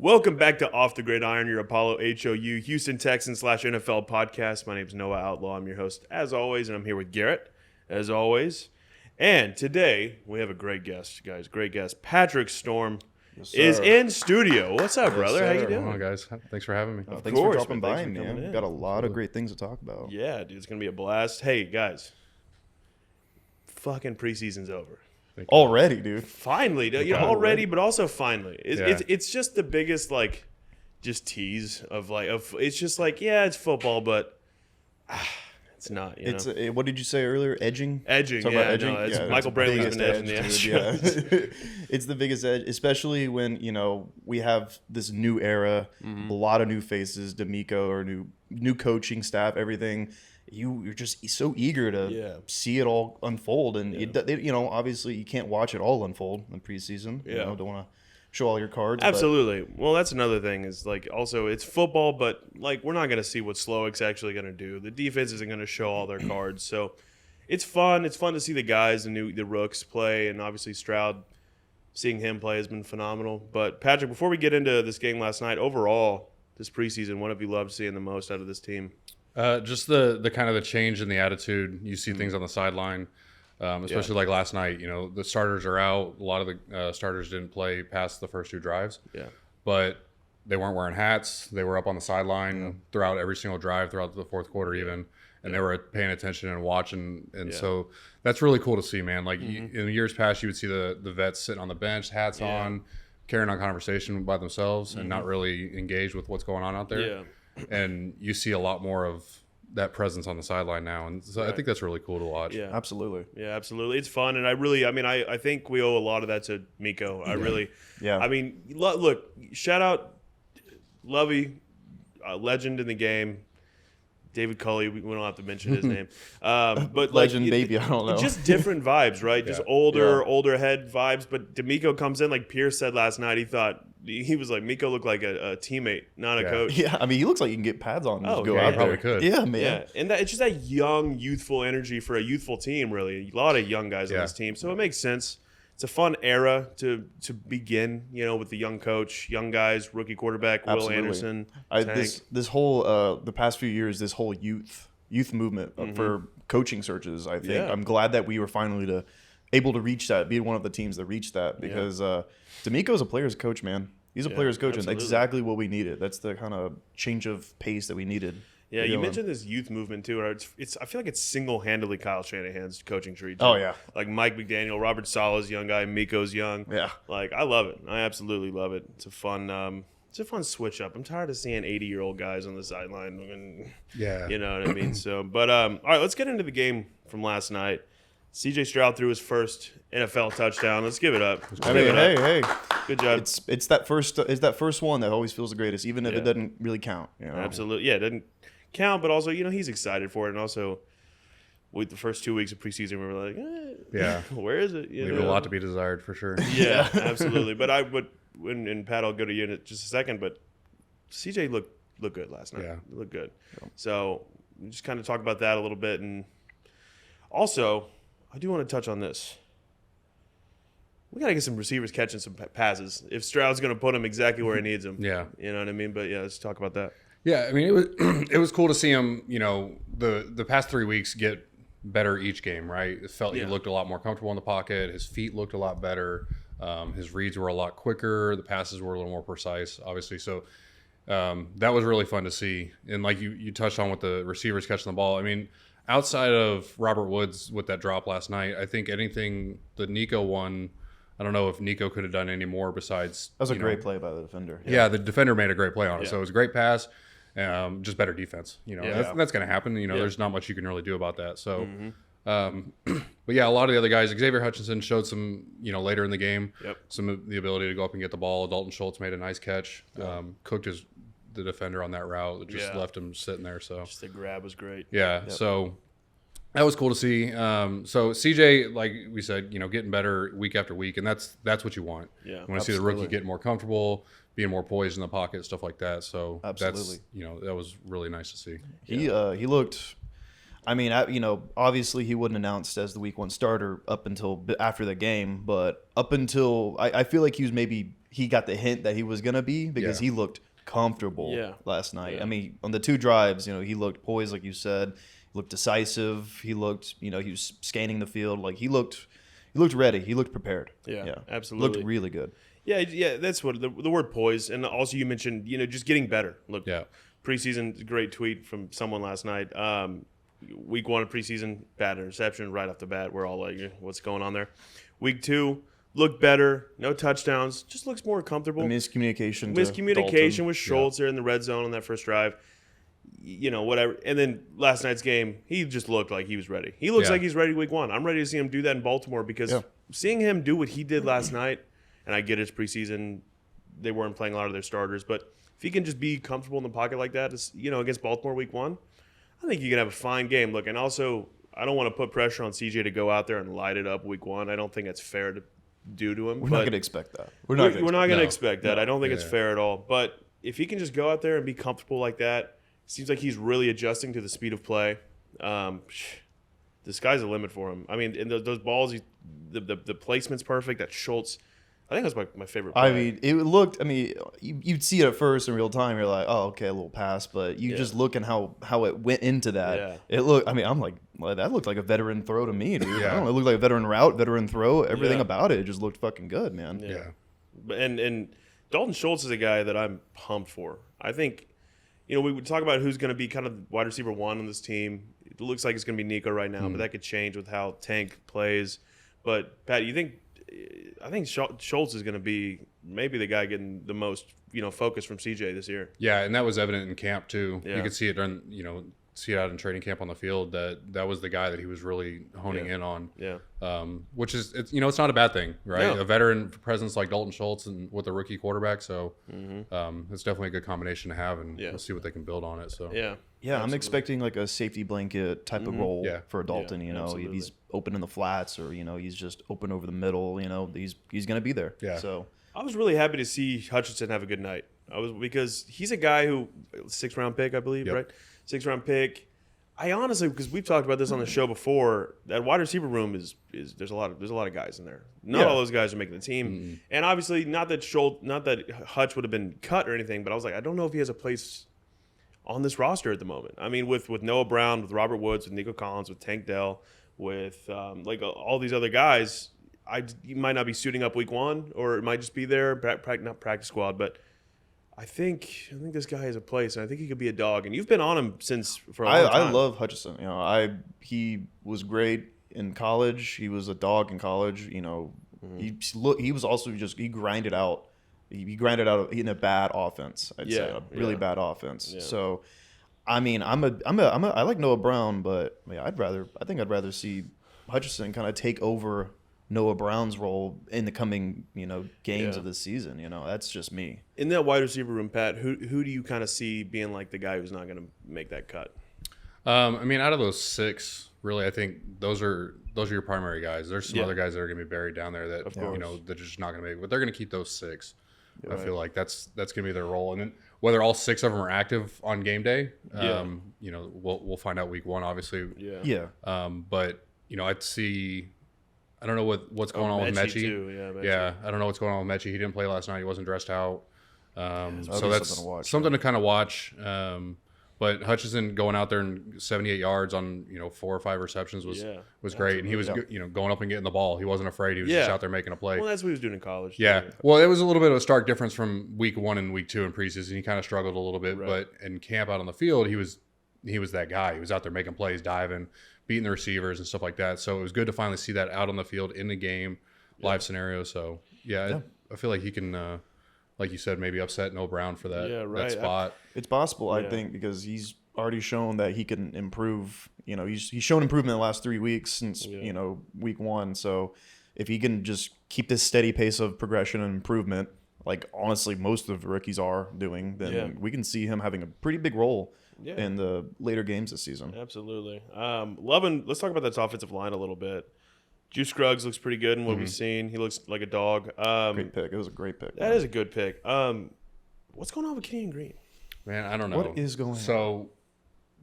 Welcome back to Off the Gridiron, your Apollo HOU Houston Texans / NFL podcast. My name is Noah Outlaw. I'm your host, as always, and I'm here with Garrett, as always. And today, we have a great guest, guys. Great guest. Patrick Storm is in studio. What's up, brother? Sir. How you doing? Come on, guys. Thanks for having me. Thanks for dropping man. by, Thanks for coming man. in. Got a lot of great things to talk about. Yeah, dude, it's going to be a blast. Hey, guys. Fucking preseason's over. Already, dude. Finally, dude. You know, already, but also finally. It's just the biggest, like, just tease of it's just like, yeah, it's football, but it's not. You know? What did you say earlier? Edging? Edging, Talk yeah. about edging? No, it's Yeah, Michael Brantley's been edging the edge. Yeah. It's the biggest edge, especially when, we have this new era, a lot of new faces, D'Amico, or new coaching staff, everything. You're just so eager to see it all unfold, and obviously you can't watch it all unfold in preseason. Yeah, don't want to show all your cards. Absolutely. Well, that's another thing is like also it's football, but like we're not going to see what Slowick's actually going to do. The defense isn't going to show all their cards, so it's fun. It's fun to see the guys, the rooks play, and obviously Stroud. Seeing him play has been phenomenal. But Patrick, before we get into this game last night, overall this preseason, what have you loved seeing the most out of this team? Just the kind of the change in the attitude. You see things on the sideline, especially like last night. The starters are out. A lot of the starters didn't play past the first two drives. Yeah, but they weren't wearing hats. They were up on the sideline throughout every single drive, throughout the fourth quarter even, and they were paying attention and watching. And so that's really cool to see, man. Like in years past, you would see the vets sitting on the bench, hats on, carrying on conversation by themselves, and not really engaged with what's going on out there. Yeah. And you see a lot more of that presence on the sideline now, and so I think that's really cool to watch. Yeah, absolutely. Yeah, absolutely. It's fun, and I think we owe a lot of that to Miko. I mean, look, shout out Lovey, legend in the game. David Culley, we don't have to mention his name, but legend, baby, I don't know. Just different vibes, right? Just older head vibes. But D'Amico comes in, like Pierce said last night. He was like, Miko looked like a teammate, not a coach. Yeah, I mean, he looks like he can get pads on and go yeah, out he probably there. could. Yeah, man. Yeah, and it's just that young, youthful energy for a youthful team, really. A lot of young guys on this team. So it makes sense. It's a fun era to begin, with the young coach, young guys, rookie quarterback, Will Anderson. This whole the past few years, this whole youth movement for coaching searches, I think. I'm glad that we were finally able to reach that, be one of the teams that reached that, because D'Amico's a player's coach, man. He's a player's coach, and exactly what we needed. That's the kind of change of pace that we needed. Yeah, you mentioned this youth movement too. It's I feel like it's single-handedly Kyle Shanahan's coaching tree too. Oh yeah, like Mike McDaniel, Robert Saleh's young guy, Miko's young. Yeah, like I love it. I absolutely love it. It's a fun switch up. I'm tired of seeing 80-year-old guys on the sideline. You know what I mean. So, but all right, let's get into the game from last night. C.J. Stroud threw his first NFL touchdown. Let's give it up. Hey, good job. It's that first one that always feels the greatest, even if it doesn't really count. Absolutely, yeah, it doesn't count, but also he's excited for it, and also with the first 2 weeks of preseason, we were like, where is it? Leave a lot to be desired for sure. Yeah, absolutely. But and Pat, I'll go to you in just a second. But CJ looked good last night. Yeah, looked good. So we just kind of talk about that a little bit, and also I do want to touch on this. We got to get some receivers catching some passes if Stroud's going to put him exactly where he needs them. Yeah, you know what I mean. But let's talk about that. Yeah, I mean it was cool to see him. The past 3 weeks get better each game, right? It felt he looked a lot more comfortable in the pocket. His feet looked a lot better. His reads were a lot quicker. The passes were a little more precise, obviously. So that was really fun to see. And like you touched on with the receivers catching the ball. I mean, outside of Robert Woods with that drop last night, I think anything the Nico one. I don't know if Nico could have done any more besides. That was a great play by the defender. Yeah, the defender made a great play on it. So it was a great pass. Just better defense, that's going to happen. There's not much you can really do about that. So, but yeah, a lot of the other guys, Xavier Hutchinson showed some, later in the game, some of the ability to go up and get the ball. Dalton Schultz made a nice catch, cooked the defender on that route, just left him sitting there. So just the grab was great. Yeah. So that was cool to see. So CJ, like we said, getting better week after week, and that's what you want. Yeah, you want to see the rookie getting more comfortable, being more poised in the pocket, stuff like that. So that's that was really nice to see. He looked. I mean, obviously he wasn't announced as the week 1 starter up until after the game, but up until I feel like he got the hint that he was gonna be because he looked comfortable last night. I mean, on the 2 drives, he looked poised, like you said. He looked decisive. He looked, he was scanning the field. Like he looked ready. He looked prepared. Yeah, absolutely. Looked really good. Yeah. That's what the word poised, and also you mentioned, just getting better. Look, preseason, great tweet from someone last night. Week 1 of preseason, bad interception right off the bat. We're all like, what's going on there? Week 2, looked better, no touchdowns, just looks more comfortable. Miscommunication with Schultz there in the red zone on that first drive. Whatever. And then last night's game, he just looked like he was ready. He looks like he's ready week 1. I'm ready to see him do that in Baltimore because seeing him do what he did last night, and I get it's preseason, they weren't playing a lot of their starters, but if he can just be comfortable in the pocket like that, against Baltimore week 1, I think you can have a fine game. Look, and also, I don't want to put pressure on CJ to go out there and light it up week 1. I don't think it's fair to do to him. We're not going to expect that. We're not going to expect that. I don't think it's fair at all. But if he can just go out there and be comfortable like that, seems like he's really adjusting to the speed of play. The sky's the limit for him. I mean, and those balls, the placement's perfect. That Schultz, I think that's my favorite play. I mean, it looked. I mean, you'd see it at first in real time. You're like, oh, okay, a little pass. But you just look at how it went into that. Yeah. It looked. I mean, I'm like, well, that looked like a veteran throw to me, dude. I don't know, it looked like a veteran route, veteran throw. Everything about it just looked fucking good, man. Yeah. And Dalton Schultz is a guy that I'm pumped for. I think, we would talk about who's going to be kind of wide receiver 1 on this team. It looks like it's going to be Nico right now, but that could change with how Tank plays. But Pat, I think Schultz is going to be maybe the guy getting the most, focus from CJ this year. Yeah, and that was evident in camp too. Yeah. You could see it during, see it out in training camp on the field that was the guy that he was really honing in on. Yeah. Which is, it's not a bad thing, right? No. A veteran presence like Dalton Schultz and with a rookie quarterback, so it's definitely a good combination to have, and we'll see what they can build on it. So yeah, absolutely. I'm expecting like a safety blanket type of role for Dalton. If he's open in the flats or he's just open over the middle. He's going to be there. Yeah. So I was really happy to see Hutchinson have a good night. Because he's a guy who 6th round pick, I believe, right? 6th round pick. I honestly, because we've talked about this on the show before, that wide receiver room is there's a lot of guys in there. Not all those guys are making the team, and obviously not that Hutch would have been cut or anything, but I was like, I don't know if he has a place on this roster at the moment. I mean, with Noah Brown, with Robert Woods, with Nico Collins, with Tank Dell, with all these other guys, you might not be suiting up week 1, or it might just be there, not practice squad, but. I think this guy has a place, and I think he could be a dog. And you've been on him for a long time. I love Hutchinson. He was great in college. He was a dog in college. He was also he grinded out. He grinded out in a bad offense. I'd say a really bad offense. Yeah. So, I mean, I like Noah Brown, but I'd rather see Hutchinson kind of take over Noah Brown's role in the coming, games of this season. That's just me. In that wide receiver room, Pat, who do you kind of see being like the guy who's not going to make that cut? I mean, out of those 6, really, I think those are your primary guys. There's some other guys that are going to be buried down there that they're just not going to make it, but they're going to keep those 6. I feel like that's going to be their role, and then whether all 6 of them are active on game day, we'll find out week 1, obviously. Yeah. But I'd see. I don't know what's going on with Mechie. Too. Yeah, I don't know what's going on with Mechie. He didn't play last night. He wasn't dressed out. So that's something to kind of watch. But Hutchinson going out there and 78 yards on 4 or 5 receptions was great, and he was going up and getting the ball. He wasn't afraid. He was just out there making a play. Well, that's what he was doing in college. Yeah. Well, it was a little bit of a stark difference from week 1 and week 2 in preseason. He kind of struggled a little bit, but in camp out on the field, he was that guy. He was out there making plays, diving, beating the receivers and stuff like that. So it was good to finally see that out on the field in the game, live scenario. So I feel like he can, like you said, maybe upset Noah Brown for that spot. It's possible, I think, because he's already shown that he can improve. He's shown improvement in the last 3 weeks since week 1. So if he can just keep this steady pace of progression and improvement, like honestly most of the rookies are doing, then we can see him having a pretty big role in the later games this season. Absolutely. Let's talk about that offensive line a little bit. Juice Scruggs looks pretty good in what we've seen. He looks like a dog. Great pick. It was a great pick. That is a good pick. What's going on with Kenyon Green? Man, I don't know. What is going on? So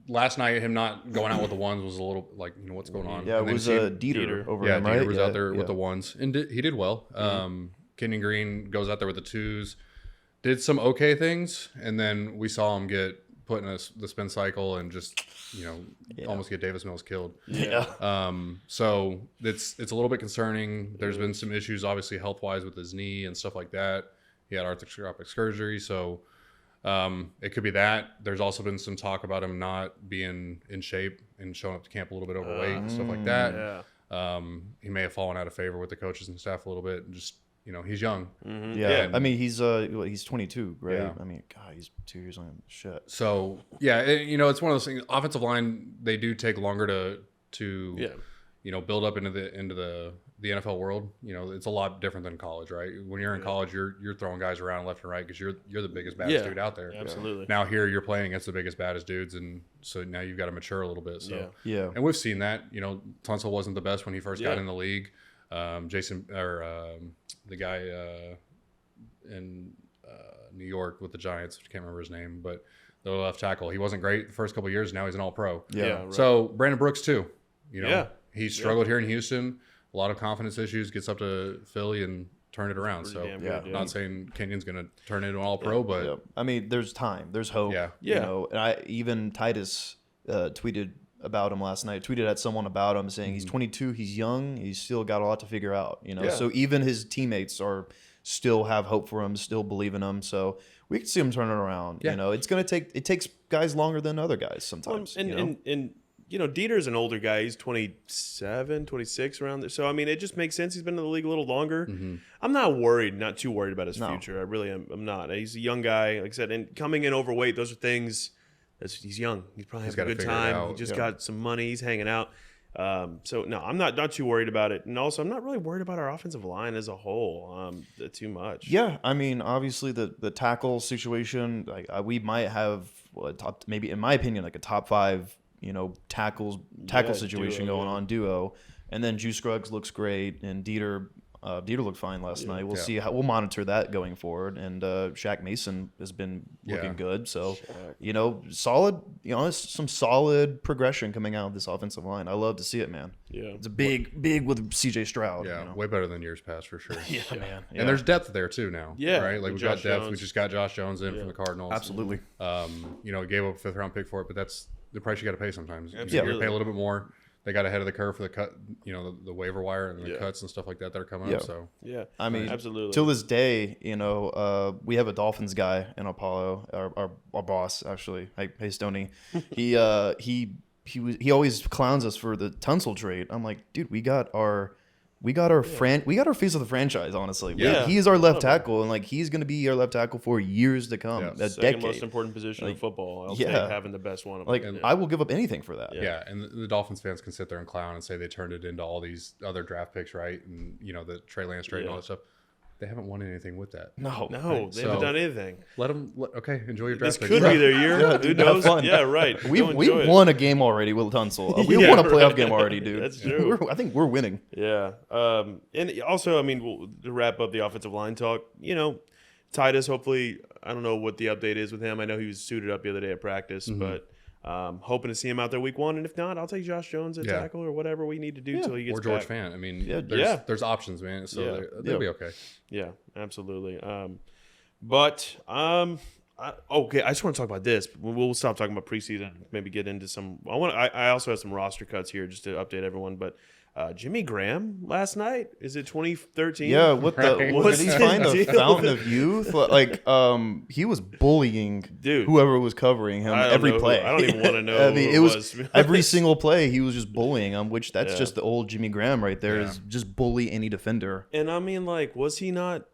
last night, him not going out with the ones was a little like, what's going on? Yeah, and it was Dieter over him, right? Dieter was out there yeah. with the ones, and he did well. Kenyon Green goes out there with the twos, did some okay things, and then we saw him get put in the spin cycle and just, almost get Davis Mills killed. Yeah. So it's a little bit concerning. There's been some issues, obviously, health-wise with his knee and stuff like that. He had arthroscopic surgery, so it could be that. There's also been some talk about him not being in shape and showing up to camp a little bit overweight and stuff like that. Yeah. He may have fallen out of favor with the coaches and staff a little bit. And just, he's young. Mm-hmm. Yeah. I mean, he's 22, right? Yeah. I mean, God, he's 2 years on. Shit. So, yeah, it's one of those things. Offensive line, they do take longer to build up into the NFL world. It's a lot different than college, right? When you're in college, you're throwing guys around left and right because you're the biggest, baddest dude out there. Absolutely. Now here you're playing against the biggest, baddest dudes, and so now you've got to mature a little bit. So yeah. And we've seen that. Tunsil wasn't the best when he first got in the league. Jason or the guy in New York with the Giants, I can't remember his name, but the left tackle, he wasn't great the first couple of years. Now he's an All-Pro. Yeah. Right. So Brandon Brooks too. He struggled here in Houston. A lot of confidence issues. Gets up to Philly and turn it around. So good, not saying Kenyon's going to turn into an All-Pro, but I mean, there's time. There's hope. Yeah. And even Titus tweeted about him last night. Tweeted at someone about him saying he's 22. He's young. He's still got a lot to figure out. So even his teammates still have hope for him. Still believe in him. So we can see him turn it around. Yeah. It's going to take. It takes guys longer than other guys sometimes. And Dieter's an older guy. He's 27, 26 around there. So, I mean, it just makes sense. He's been in the league a little longer. Mm-hmm. I'm not too worried about his future. I really am. I'm not. He's a young guy, like I said, and coming in overweight, those are things. He's young. He's probably having a good time. He just got some money. He's hanging out. So, no, I'm not too worried about it. And also, I'm not really worried about our offensive line as a whole too much. Yeah, I mean, obviously the tackle situation, we might have maybe in my opinion, like a top 5 tackle situation duo, going on, duo. And then Juice Scruggs looks great, and Dieter looked fine last night. We'll see we'll monitor that going forward. And Shaq Mason has been looking good. So, solid, some solid progression coming out of this offensive line. I love to see it, man. Yeah. It's a big with CJ Stroud. yeah, way better than years past for sure. Man. And there's depth there too now. Yeah. Right? Like we've got Josh depth. Jones. We just got Josh Jones in from the Cardinals. Absolutely. Gave up a 5th round pick for it, but that's the price you got to pay sometimes. Absolutely. You're gonna pay a little bit more. They got ahead of the curve for the cut, the waiver wire and the cuts and stuff like that are coming up. So I mean, absolutely. Till this day, we have a Dolphins guy in Apollo, our boss actually. Hey Stoney, he always clowns us for the Tunsil trade. I'm like, dude, we got our face of the franchise. Honestly, he is our left tackle, and he's going to be our left tackle for years to come. A Second decade. most important position in football. I'll take having the best one. I will give up anything for that. Yeah, and the Dolphins fans can sit there and clown and say they turned it into all these other draft picks, right? And the Trey Lance trade and all that stuff. They haven't won anything with that. No, they haven't done anything. Let them. Enjoy your This draft. could be their year. Who knows? fun. Yeah, right. We've won a game already with Tunsil. We won a playoff game already, dude. That's true. I think we're winning. Yeah. And also, I mean, to wrap up the offensive line talk, Titus, hopefully, I don't know what the update is with him. I know he was suited up the other day at practice, but hoping to see him out there week 1. And if not, I'll take Josh Jones at tackle or whatever we need to do till he gets or George back. Fant. I mean, there's options, man. So they'll be okay. Yeah, absolutely. Okay, I just want to talk about this. We'll stop talking about preseason. Maybe get into some. I also have some roster cuts here just to update everyone. But Jimmy Graham last night, is it 2013? Yeah, What's did he the find a deal? fountain of youth? He was bullying Dude, whoever was covering him every play. I don't even want to know. I mean, who it was was every single play he was just bullying him, which that's just the old Jimmy Graham right there. Is just bully any defender. And I mean, was he not?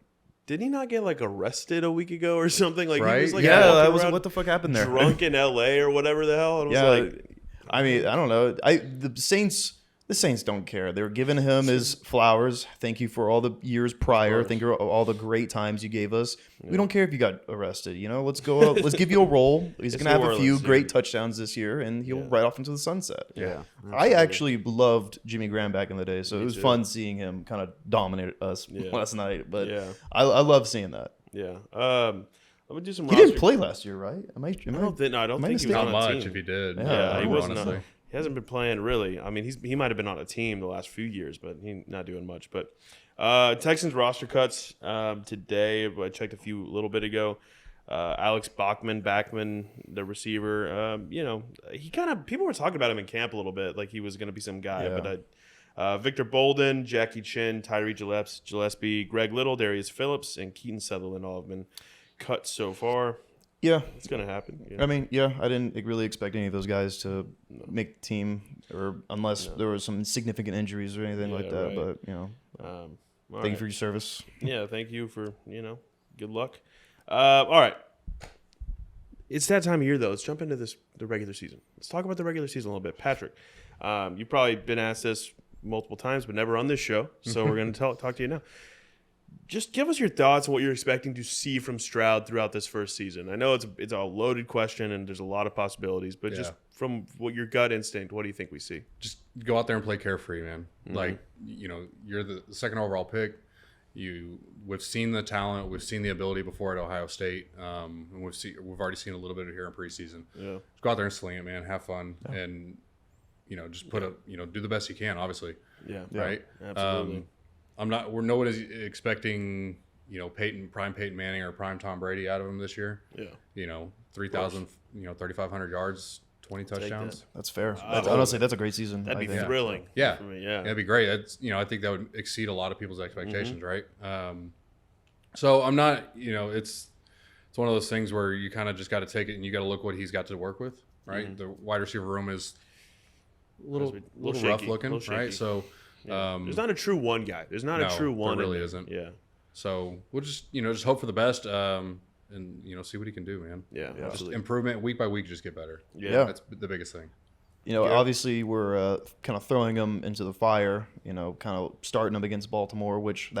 Did he not get arrested a week ago or something? He Right? was That was what the fuck happened there. drunk in L.A. or whatever the hell. And it was I mean, I don't know. The Saints don't care. They're giving him his flowers. Thank you for all the years prior. Thank you for all the great times you gave us. Yeah. We don't care if you got arrested. Let's go. Let's give you a role. He's going to have a few great touchdowns this year, and he'll ride off into the sunset. Yeah. I actually loved Jimmy Graham back in the day, so it was fun seeing him kind of dominate us last night. But I love seeing that. Yeah. I'm gonna do some. He didn't play last year, right? I don't think he was Not on a much team. if he did. Yeah, he wasn't. Honestly. He hasn't been playing really. I mean, he might have been on a team the last few years, but he's not doing much. But Texans roster cuts today. I checked a little bit ago. Alex Backman, the receiver. He kind of people were talking about him in camp a little bit, like he was going to be some guy. Yeah. But Victor Bolden, Jackie Chin, Tyree Gillespie, Greg Little, Darius Phillips, and Keaton Sutherland all have been cut so far. Yeah, it's going to happen. I mean, I didn't really expect any of those guys to make the team, or unless there was some significant injuries or anything like that. Right. But thank you for your service. Yeah, thank you for good luck. All right, it's that time of year though. Let's jump into the regular season. Let's talk about the regular season a little bit. Patrick, you've probably been asked this multiple times, but never on this show. So we're going to talk to you now. Just give us your thoughts on what you're expecting to see from Stroud throughout this first season. I know it's a loaded question and there's a lot of possibilities, but just from what your gut instinct, what do you think we see? Just go out there and play carefree, man. Like, you're the second overall pick. We've seen the talent, we've seen the ability before at Ohio State, and we've already seen a little bit of it here in preseason. Yeah, just go out there and sling it, man. Have fun, and just put do the best you can. Obviously, right, absolutely. No one is expecting prime Peyton Manning or prime Tom Brady out of him this year. 3,000, 3,500 yards, 20 touchdowns. That's fair. Honestly, that's a great season. That'd be thrilling. Yeah. For me, yeah. That'd be great. That's, I think that would exceed a lot of people's expectations, right? So I'm not, it's one of those things where you kind of just got to take it and you got to look what he's got to work with, right? The wide receiver room is a little rough looking, right? So there's not a true one guy. There's not a true one. There really isn't. Yeah. So we'll just, just hope for the best. And see what he can do, man. Yeah, just improvement week by week, just get better. Yeah, that's the biggest thing. Obviously we're kind of throwing him into the fire. Kind of starting him against Baltimore, which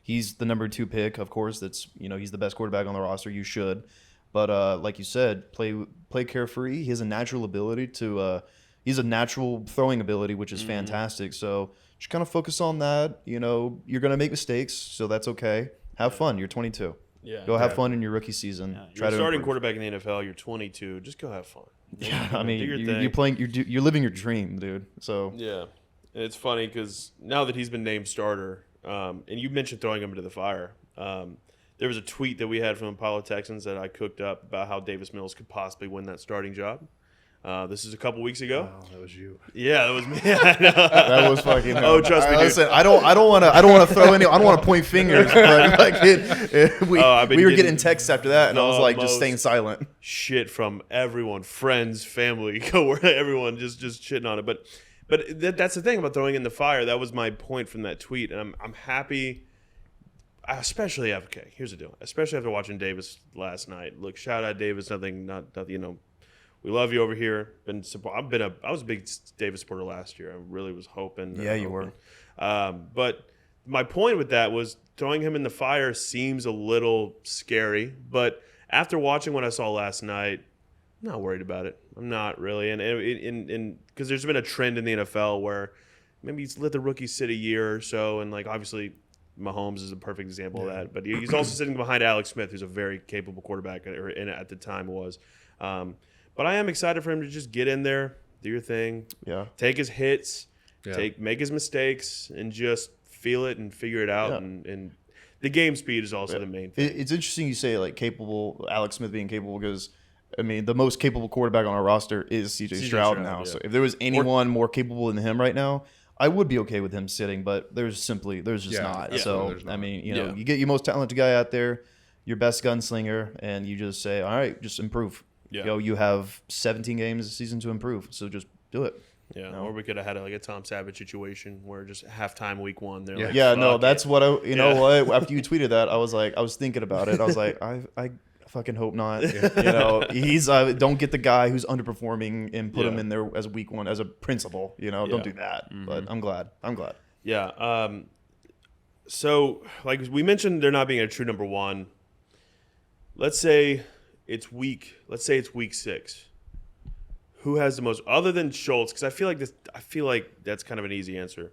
he's the number 2 pick, of course. That's he's the best quarterback on the roster. You should, but like you said, play carefree. He has a natural ability to. He's a natural throwing ability, which is fantastic. So just kind of focus on that. You're gonna make mistakes, so that's okay. Have fun. You're 22. Yeah, go have fun in your rookie season. Yeah. You're starting quarterback in the NFL. You're 22. Just go have fun. Yeah, I mean, you're playing. You're living your dream, dude. So yeah, and it's funny because now that he's been named starter, and you mentioned throwing him into the fire. There was a tweet that we had from Apollo Texans that I cooked up about how Davis Mills could possibly win that starting job. This is a couple weeks ago. Oh, that was you. Yeah, that was me. I know. That was fucking. Oh, trust me. Listen, I don't want to throw any. I don't want to point fingers. But we were getting texts after that, and I was like, just staying silent. Shit from everyone, friends, family, everyone just shitting on it. But that's the thing about throwing in the fire. That was my point from that tweet, and I'm happy. Especially here's the deal. Especially after watching Davis last night. Look, shout out Davis. Nothing. We love you over here. I was a big Davis supporter last year. I really was hoping. Yeah, you were. But my point with that was throwing him in the fire seems a little scary. But after watching what I saw last night, I'm not worried about it. I'm not really. And because there's been a trend in the NFL where maybe he's let the rookies sit a year or so. And obviously Mahomes is a perfect example of that. But he's also sitting behind Alex Smith, who's a very capable quarterback, or at the time was. But I am excited for him to just get in there, do your thing, take his hits, make his mistakes, and just feel it and figure it out. Yeah. And the game speed is also the main thing. It's interesting you say capable, Alex Smith being capable, because the most capable quarterback on our roster is CJ Stroud now. Yeah. So if there was anyone more capable than him right now, I would be okay with him sitting. But there's just not. Yeah. So you get your most talented guy out there, your best gunslinger, and you just say, all right, just improve. Yeah. You have 17 games this season to improve, so just do it. Yeah, or we could have had a Tom Savage situation where just halftime week 1. That's what what? After you tweeted that, I was thinking about it. I was like, I fucking hope not. He's don't get the guy who's underperforming and put him in there as week 1 as a principal. Don't do that. Mm-hmm. But I'm glad. Yeah. So we mentioned there not being a true number 1. Let's say it's week 6. Who has the most, other than Schultz? Because I feel like that's kind of an easy answer.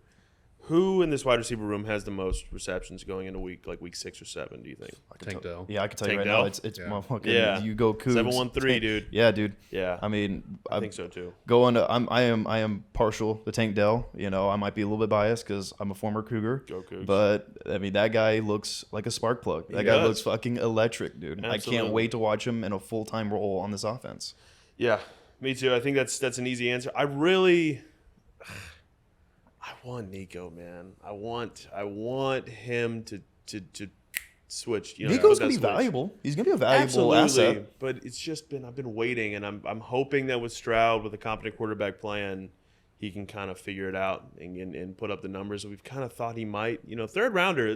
Who in this wide receiver room has the most receptions going into week 6 or 7? Do you think? Tank Dell. Yeah, I can tell you Tank right Dell? now, it's Yeah. motherfucking. Yeah. You go Cougs. 713, dude. Yeah, dude. Yeah, I mean, I think so too. I am partial to Tank Dell. You know, I might be a little bit biased because I'm a former Cougar. Go Cougs. But I mean, that guy looks like a spark plug. That He guy does. looks fucking electric, dude. I Absolutely. can't wait to watch him in a full-time role on this offense. Yeah, me too. I think that's an easy answer. I want Nico, man. I want him to switch. You know, Nico's put that gonna be switch. valuable. He's gonna be a valuable asset. But it's just been I've been waiting, and I'm hoping that with Stroud, with a competent quarterback plan, he can kind of figure it out and put up the numbers that we've kind of thought he might. You know, third rounder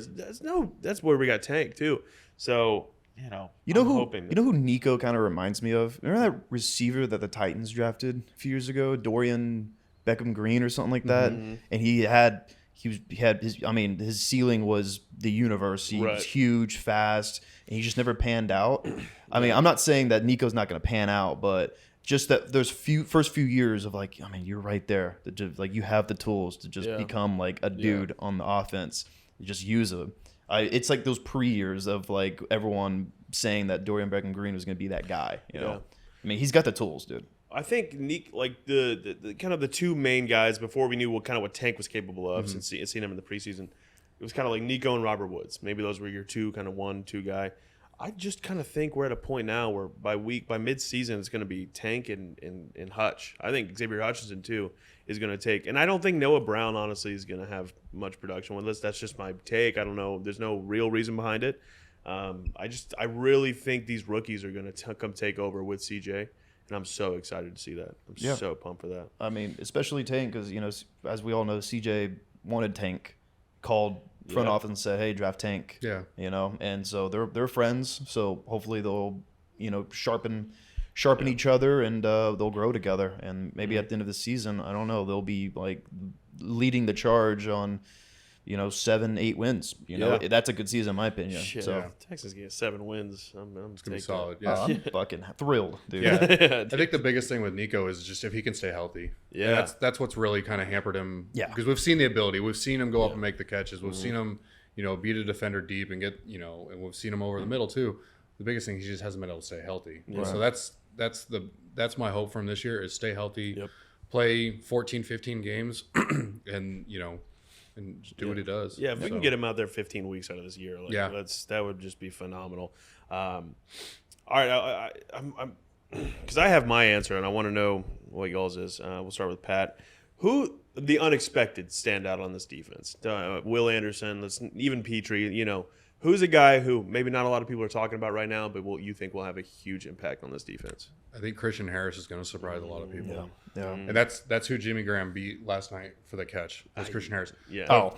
that's where we got Tank too. So You know hoping who Nico kind of reminds me of? Remember that receiver that the Titans drafted a few years ago, Dorian Beckham Green or something like that? Mm-hmm. And he had his ceiling was the universe. He Right. was huge, fast, and he just never panned out. I mean, I'm not saying that Nico's not going to pan out, but just that those first few years of like, I mean, you're right there. Like you have the tools to just become like a dude on the offense. You just use them. It's like those pre-years of like everyone saying that Dorian Beckham Green was going to be that guy. You know, I mean, he's got the tools, dude. I think like the kind of the two main guys before we knew what Tank was capable of, since seeing him in the preseason, it was kind of like Nico and Robert Woods. Maybe those were your two kind of 1-2 guy. I just kind of think we're at a point now where by mid-season it's going to be Tank and Hutch. I think Xavier Hutchinson too is going to take, and I don't think Noah Brown honestly is going to have much production with us. That's just my take. I don't know. There's no real reason behind it. I really think these rookies are going to come take over with CJ. And I'm so excited to see that. I'm so pumped for that. I mean, especially Tank, because, you know, as we all know, CJ wanted Tank, called front office and said, hey, draft Tank. Yeah. You know, and so they're friends. So hopefully they'll, you know, sharpen each other and they'll grow together. And maybe at the end of the season, I don't know, they'll be like leading the charge on, you know, 7-8 wins. You know, that's a good season in my opinion. Shit, So Texas getting 7 wins. I'm It's gonna be solid. Yeah. I'm fucking thrilled, dude. Yeah. I think the biggest thing with Nico is just if he can stay healthy. Yeah. And that's what's really kind of hampered him. Yeah. Because we've seen the ability. We've seen him go up and make the catches. We've seen him, you know, beat a defender deep and get, you know, and we've seen him over the middle too. The biggest thing, he just hasn't been able to stay healthy. Right. So that's my hope from this year is stay healthy, Yep. play 14, 15 games and, you know, and just do what he does. Yeah, if we can get him out there 15 weeks out of this year, like, that would just be phenomenal. All right, I'm because I have my answer and I want to know what y'all's is. We'll start with Pat. Who the unexpected standout on this defense? Will Anderson, even Petrie. You know, who's a guy who maybe not a lot of people are talking about right now, but you think will have a huge impact on this defense? I think Christian Harris is going to surprise a lot of people. Yeah. And that's who Jimmy Graham beat last night for the catch. That's Christian Harris. Yeah. Oh,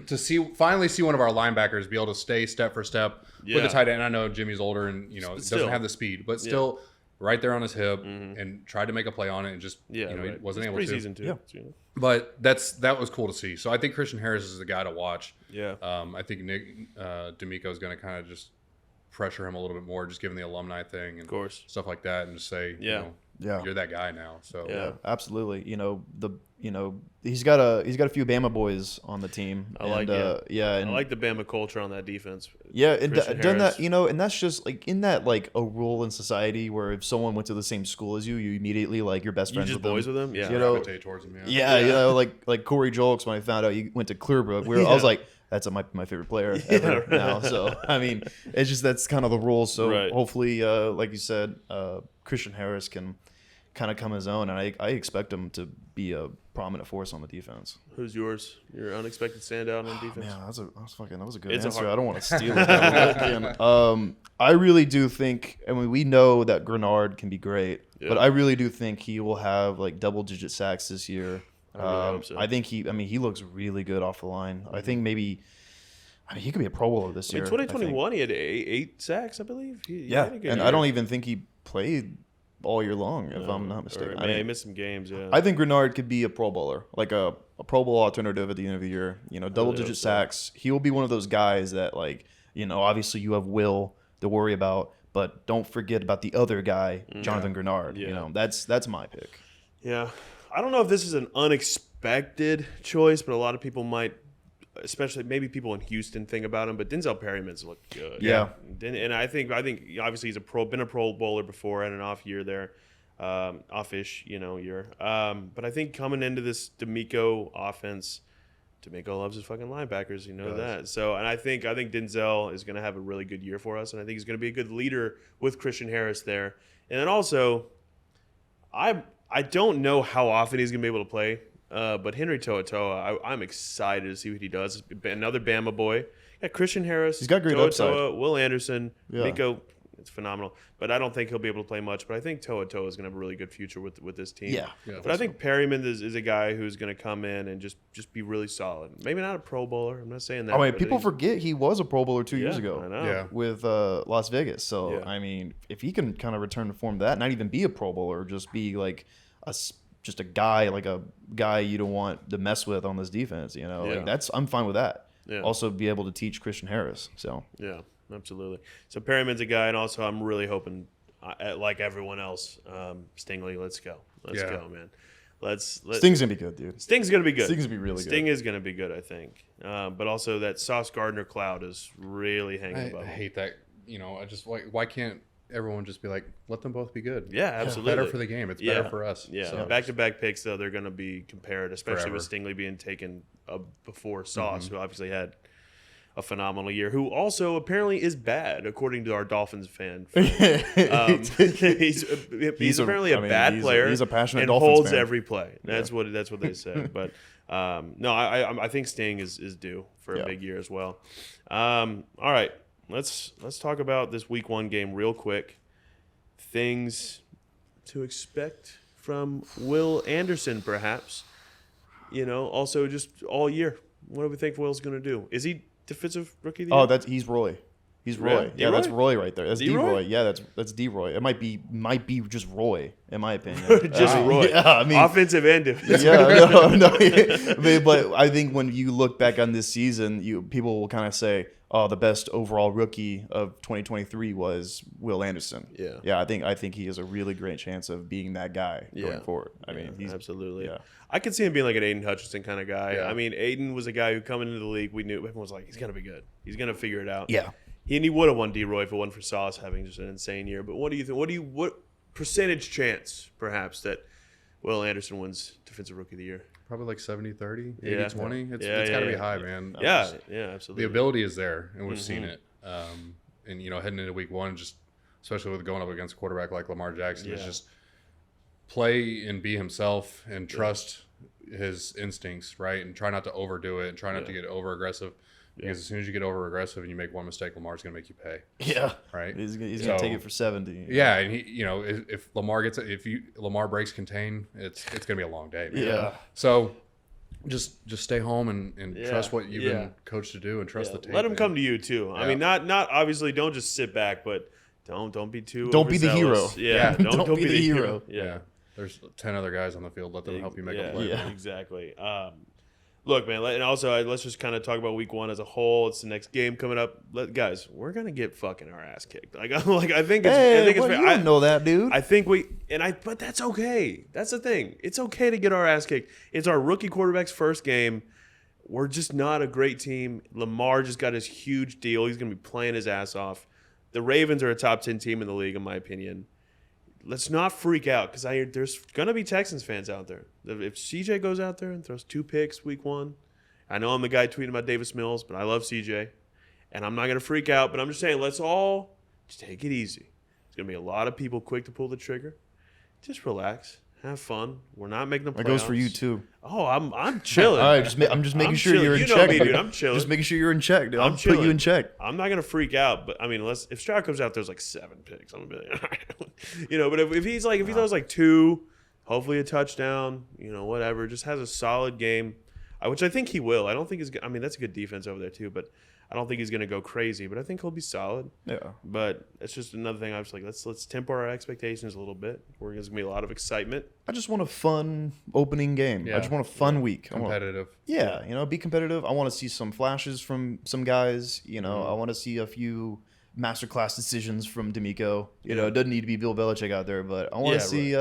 To finally see one of our linebackers be able to stay step for step with the tight end. I know Jimmy's older and, you know, Still. doesn't have the speed, but still right there on his hip and tried to make a play on it and just he wasn't able to. Preseason too. Yeah. You know? But that was cool to see. So I think Christian Harris is the guy to watch. Yeah. I think Nick D'Amico is going to kind of just pressure him a little bit more, just given the alumni thing and Of course. stuff like that, and just say, you're that guy now. So yeah, absolutely. You know, he's got a few Bama boys on the team. I like and I like the Bama culture on that defense. Yeah, and Christian done Harris. that, you know, and that's just like in that like a rule in society where if someone went to the same school as you, you immediately like you're best You friends just with boys them. with them? Yeah. You know, gravitate towards him. Yeah, you know, like Corey Jolks when I found out he went to Clearbrook, I was like, that's my favorite player ever now. So I mean, it's just that's kind of the rule. So hopefully, like you said, Christian Harris can kind of come his own, and I expect him to be a prominent force on the defense. Who's yours? Your unexpected standout on defense? Man, that was a good It's answer. a hard- I don't want to steal it. I really do think. I mean, we know that Grenard can be great, but I really do think he will have like double-digit sacks this year. I really hope so. I think he looks really good off the line. I think maybe. I mean, he could be a Pro Bowler this In year. 2021, he had 8 sacks, I believe. He Yeah, had a good and year. I don't even think he played all year long, if I'm not Or, mistaken. man, he missed some games, yeah. I think Grenard could be a Pro Bowler, like a Pro Bowl alternative at the end of the year. You know, double-digit hope so. sacks. He will be one of those guys that, like, you know, obviously you have Will to worry about, but don't forget about the other guy, Jonathan Grenard. Yeah. You know, that's my pick. Yeah. I don't know if this is an unexpected choice, but a lot of people might especially maybe people in Houston think about him, but Denzel Perryman's looked good. Yeah. And I think obviously he's been a Pro Bowler before, had an off year there, off-ish, year. But I think coming into this D'Amico offense, D'Amico loves his fucking linebackers, that. So, and I think Denzel is going to have a really good year for us, and I think he's going to be a good leader with Christian Harris there. And then also, I don't know how often he's going to be able to play. But Henry To'oTo'o, I'm excited to see what he does. Another Bama boy. Yeah, Christian Harris. He's got great upside. Will Anderson. Yeah. Miko. It's phenomenal. But I don't think he'll be able to play much. But I think To'oTo'o is going to have a really good future with this team. Yeah. But I think Perryman is a guy who's going to come in and just be really solid. Maybe not a Pro Bowler. I'm not saying that. I mean, people forget he was a Pro Bowler 2 years ago. I know. Yeah. With Las Vegas. So, Yeah. I mean, if he can kind of return to form that, not even be a Pro Bowler, just be like just a guy, like a guy you don't want to mess with on this defense, Like I'm fine with that. Yeah. Also be able to teach Christian Harris. So Yeah, absolutely. So Perryman's a guy, and also I'm really hoping, like everyone else, Stingley, let's go. Let's go, man. Sting's gonna be good, dude. Sting's gonna be good. Sting's gonna be really good. Sting is gonna be good, I think. But also that Sauce Gardner cloud is really hanging above I him. hate that. I just why can't everyone just be like, let them both be good? Yeah, absolutely. Better for the game. It's better for us. Yeah, So, back-to-back picks, though, they're going to be compared, especially Forever. with Stingley being taken before Sauce, who obviously had a phenomenal year, who also apparently is bad, according to our Dolphins fan. He's apparently a bad player. He's a passionate and Dolphins holds fan. every play. That's what they said. But no, I think Sting is due for a big year as well. All right. Let's talk about this Week 1 game real quick. Things to expect from Will Anderson, perhaps. Also just all year. What do we think Will's going to do? Is he defensive rookie of the year? He's Roy. He's Really? Roy. Yeah, that's Roy right there. That's D-Roy? D-Roy. Yeah, that's D-Roy. It might be just Roy, in my opinion. Just Roy. Yeah, I mean, offensive end. yeah, no. I mean, but I think when you look back on this season, people will kind of say, "Oh, the best overall rookie of 2023 was Will Anderson." Yeah. I think he has a really great chance of being that guy going forward. I mean, he's Absolutely. Yeah. I could see him being like an Aiden Hutchinson kind of guy. Yeah. I mean, Aiden was a guy who coming into the league, we knew everyone was like, he's gonna be good. He's gonna figure it out. Yeah. He would have won D-Roy if it wasn't for Sauce having just an insane year. But what do you think? What percentage chance, perhaps, that Will Anderson wins Defensive Rookie of the Year? probably like 70-30, Yeah. 80-20. It's Yeah, got to yeah. be high, man. Yeah, Just- absolutely. the ability is there, and we've seen it. And heading into Week 1, just especially with going up against a quarterback like Lamar Jackson, is Yeah. just play and be himself and trust his instincts, right? And try not to overdo it and try not to get over aggressive. Because as soon as you get over aggressive and you make one mistake, Lamar's going to make you pay, Yeah. right? He's gonna So- take it for 70. Yeah, and if Lamar Lamar breaks contain, it's going to be a long day, man. Yeah. So just stay home and Yeah, trust what you've yeah. been coached to do and trust the tape. Let him man. come to you too. I Yeah. mean, not obviously. Don't just sit back, but don't be too. Don't be the overzealous. hero. Yeah, Yeah. don't be the hero. Yeah. There's 10 other guys on the field. Let them help you make a play. Yeah. Exactly. Look, man, and also let's just kind of talk about Week 1 as a whole. It's the next game coming up. Guys, we're gonna get fucking our ass kicked. I think it's. Hey, I think it's. you don't know that, dude. I think but that's okay. That's the thing. It's okay to get our ass kicked. It's our rookie quarterback's first game. We're just not a great team. Lamar just got his huge deal. He's gonna be playing his ass off. The Ravens are a top 10 team in the league, in my opinion. Let's not freak out because there's going to be Texans fans out there. If CJ goes out there and throws 2 picks Week 1, I know I'm the guy tweeting about Davis Mills, but I love CJ. And I'm not going to freak out, but I'm just saying let's all just take it easy. There's going to be a lot of people quick to pull the trigger. Just relax. Have fun. We're not making the playoffs. That goes for you too. Oh, I'm chilling. All right, I'm just making I'm sure chilling. you're in You know check. me, dude. I'm chilling. Just making sure you're in check, dude. I'm I'll put you chilling. in check. I'm not gonna freak out, but I mean, if Stroud comes out there's like 7 picks, I'm gonna be like, all right. But if he throws like 2, hopefully a touchdown, whatever, just has a solid game, which I think he will. I don't think that's a good defense over there too, but I don't think he's gonna go crazy. But I think he'll be solid. Yeah. But it's just another thing. I was like, let's temper our expectations a little bit. There's gonna be a lot of excitement. I just want a fun opening game. Yeah. I just want a fun week. Competitive. Be competitive. I want to see some flashes from some guys. I want to see a few masterclass decisions from D'Amico. It doesn't need to be Bill Belichick out there, but I want to see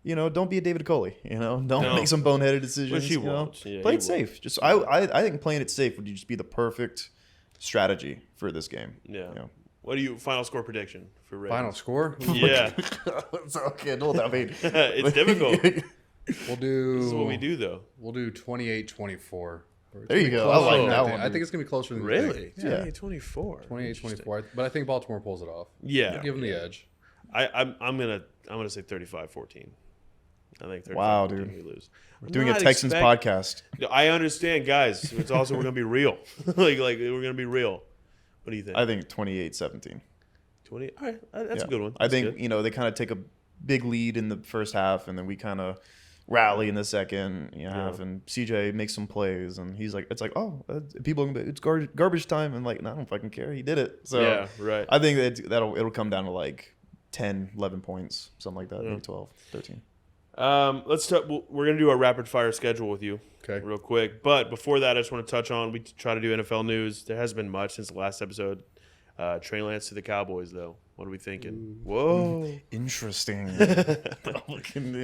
don't be a David Culley. Don't make some boneheaded decisions. Which he won't. Yeah, play he it safe. Just I think playing it safe would just be the perfect strategy for this game. Yeah. What do you final score prediction for Ravens? Final score? Yeah. It's okay. No, I mean, It's difficult. We'll do. This is what we do, though. We'll do 28-24. There you go. I like that one. I think it's gonna be closer than you Really? think. Yeah. 24. 28-24. But I think Baltimore pulls it off. Yeah. I'll give them the edge. I'm gonna say 35-14. I think 35-14 Wow, dude. we lose. We're doing a Texans podcast. I understand, guys. It's also we're gonna be real. like we're gonna be real. What do you think? I think 28-17. 20. All right, that's a good one. I That's think good. they kind of take a big lead in the first half, and then we kind of rally in the second half, and CJ makes some plays, and he's like, it's like, oh, people, it's garbage time, and like, no, I don't fucking care. He did it. So Yeah, right. I think it'll come down to like 10, 11 points, something like that, maybe 12, 13. Let's talk. We're gonna do a rapid fire schedule with you, Okay. real quick. But before that, I just want to touch on. We try to do NFL news. There hasn't been much since the last episode. Trey Lance to the Cowboys, though. What are we thinking? Whoa. Interesting.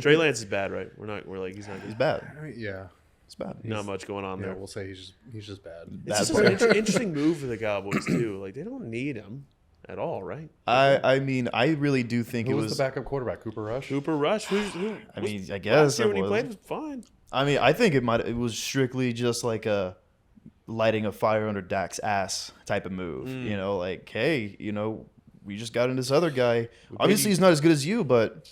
Trey Lance is bad, right? We're like he's not He's good. bad. Yeah. It's bad. Not much going on Yeah, there. we'll say he's just bad. It's just an interesting move for the Cowboys too. Like they don't need him at all, right? I mean, I really do think Who it was was. the backup quarterback? Cooper Rush? Cooper Rush. Who I mean, I last guess year it when he was. played was fine. I mean, I think it was strictly just like a lighting a fire under Dak's ass type of move. Like, hey, we just got in this other guy. Obviously, he's not as good as you, but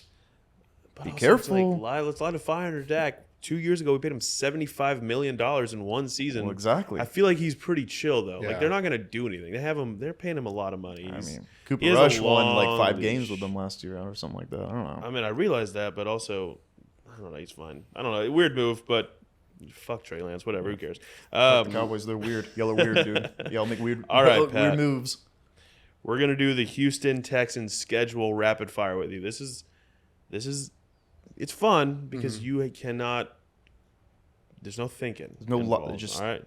be also, careful. It's like, let's light a fire under Dak. 2 years ago, we paid him $75 million in one season. Well, exactly. I feel like he's pretty chill though. Yeah. Like they're not gonna do anything. They're paying him a lot of money. I He's- mean, Cooper he has a Rush won like long 5 leash. games with them last year or something like that. I don't know. I mean, I realize that, but also, I don't know. He's fine. I don't know. Weird move, but fuck Trey Lance. Whatever. Who cares? The Cowboys, they're weird. Y'all are weird, dude. Y'all make weird, All right, weird Pat. moves. We're gonna do the Houston Texans schedule rapid fire with you. This is, it's fun because you cannot. There's no thinking. There's no involved, just all right.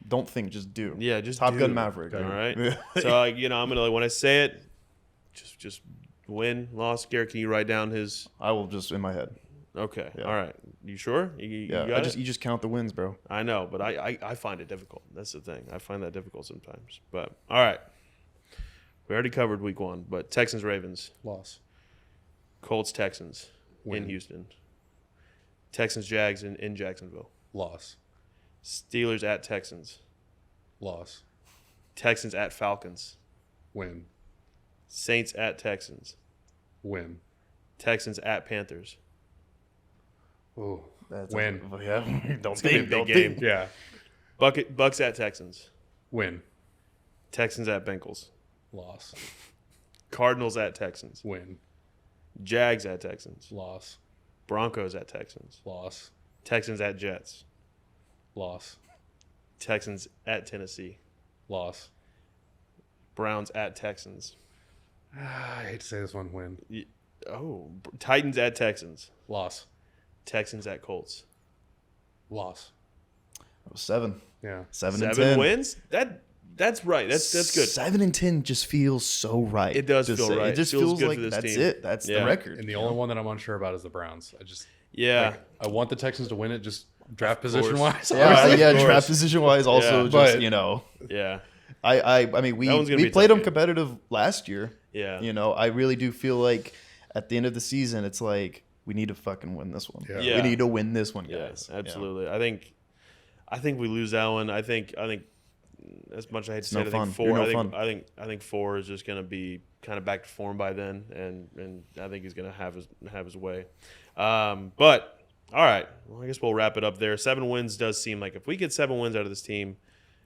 don't think, just do. Yeah, just Top do. Gun Maverick. All dude. right. So I'm gonna when I say it, just win, loss. Garrett, can you write down his? I will just in my head. Okay. Yeah. All right. You sure? You Yeah, got it? you just count the wins, bro. I know, but I find it difficult. That's the thing. I find that difficult sometimes. But all right. We already covered week 1, but Texans Ravens, Loss. Colts Texans Win. in Houston, Texans Jags in Jacksonville, Loss. Steelers at Texans, Loss. Texans at Falcons, Win. Saints at Texans, Win. Texans at Panthers. Ooh. That's Win. Yeah. Don't It's gonna be a think. big Don't game. think. Yeah. Bucks at Texans, Win. Texans at Bengals, Loss. Cardinals at Texans, Win. Jags at Texans, Loss. Broncos at Texans, Loss. Texans at Jets, Loss. Texans at Tennessee, Loss. Browns at Texans. I hate to say this one. Win. Titans at Texans, Loss. Texans at Colts. Loss. That was 7. Yeah. 7 and 7 10. wins? That's right. That's good. 7 and 10 just feels so right. It does to feel say. right. It just Feels feels good like for this that's team. it. That's Yeah. the record. And the only one that I'm unsure about is the Browns. Yeah. I want the Texans to win it, just draft position wise. Yeah, of course. draft position wise, also Yeah. just But- Yeah. I mean, That one's gonna be we a played tough them game. competitive last year. Yeah. I really do feel like at the end of the season, it's like we need to fucking win this one. Yeah. Yeah. We need to win this one, Yeah, guys. absolutely. I think we lose that one. I think as much as I hate to say no it, I fun. think 4 You're no I think fun. I think 4 is just going to be kind of back to form by then and I think he's going to have his way. But all right. Well, I guess we'll wrap it up there. 7 wins does seem like if we get 7 wins out of this team,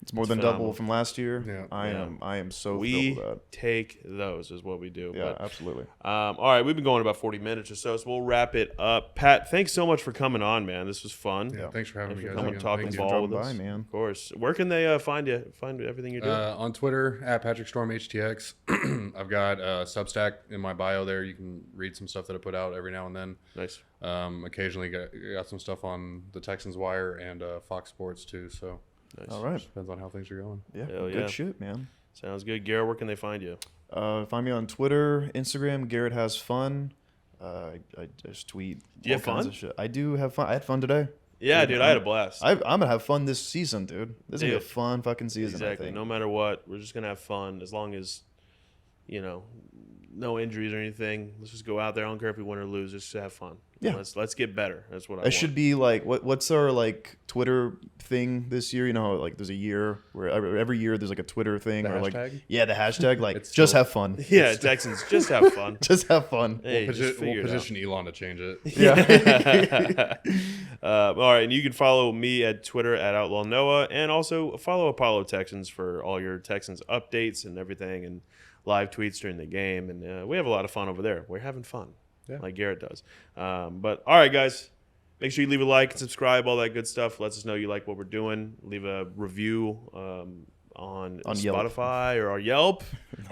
It's more than phenomenal. double from last year. Yeah. I am so we thrilled with that. take those is what we do. Yeah, But, absolutely. all right, we've been going about 40 minutes or so we'll wrap it up. Pat, thanks so much for coming on, man. This was fun. Yeah, thanks for having me, for guys. coming again. talking Thank you. ball dropping with by, us. man. Of course. Where can they find you? Find everything you're doing? On Twitter at Patrick Storm HTX. I've got Substack in my bio there. You can read some stuff that I put out every now and then. Nice. Occasionally got some stuff on the Texans Wire and Fox Sports too. So Nice. All right. depends on how things are going. Yeah, Hell good yeah. shit, man. Sounds good. Garrett, where can they find you? Find me on Twitter, Instagram, Garrett Has Fun. I just tweet. Do you all have kinds fun? of shit. I do have fun. I had fun today. Yeah, dude, I had a blast. I'm gonna have fun this season, dude. This is gonna be a Dude. fun fucking season. Exactly. I think. No matter what, we're just gonna have fun as long as, no injuries or anything. Let's just go out there. I don't care if we win or lose. Just have fun. Yeah. Let's get better. That's what I It want. should be like what's our like Twitter thing this year? You know, like there's a year where every year there's like a Twitter thing The or like hashtag? the hashtag. Like It's just still- have fun. Yeah, Texans, just have fun. Just have fun. Hey, just We'll figure it out. position Elon to change it. Yeah. All right, and you can follow me at Twitter at Outlaw Noah, and also follow Apollo Texans for all your Texans updates and everything, and live tweets during the game. And we have a lot of fun over there. We're having fun, like Garrett does. But all right, guys, make sure you leave a like and subscribe, all that good stuff. Lets us know you like what we're doing. Leave a review on Yelp. Spotify or our Yelp,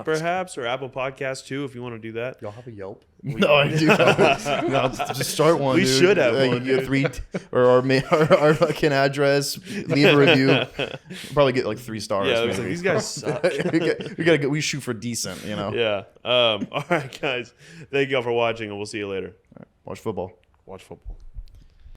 perhaps, or Apple Podcasts too, if you want to do that. Y'all have a Yelp? No, I do. No, just start one. We dude. should have You one, get dude. 3 or our fucking address. Leave a review. Probably get like 3 stars. Yeah, it was like, maybe. these guys suck. we shoot for decent. You know. Yeah. All right, guys. Thank you all for watching, and we'll see you later. Watch football. Watch football.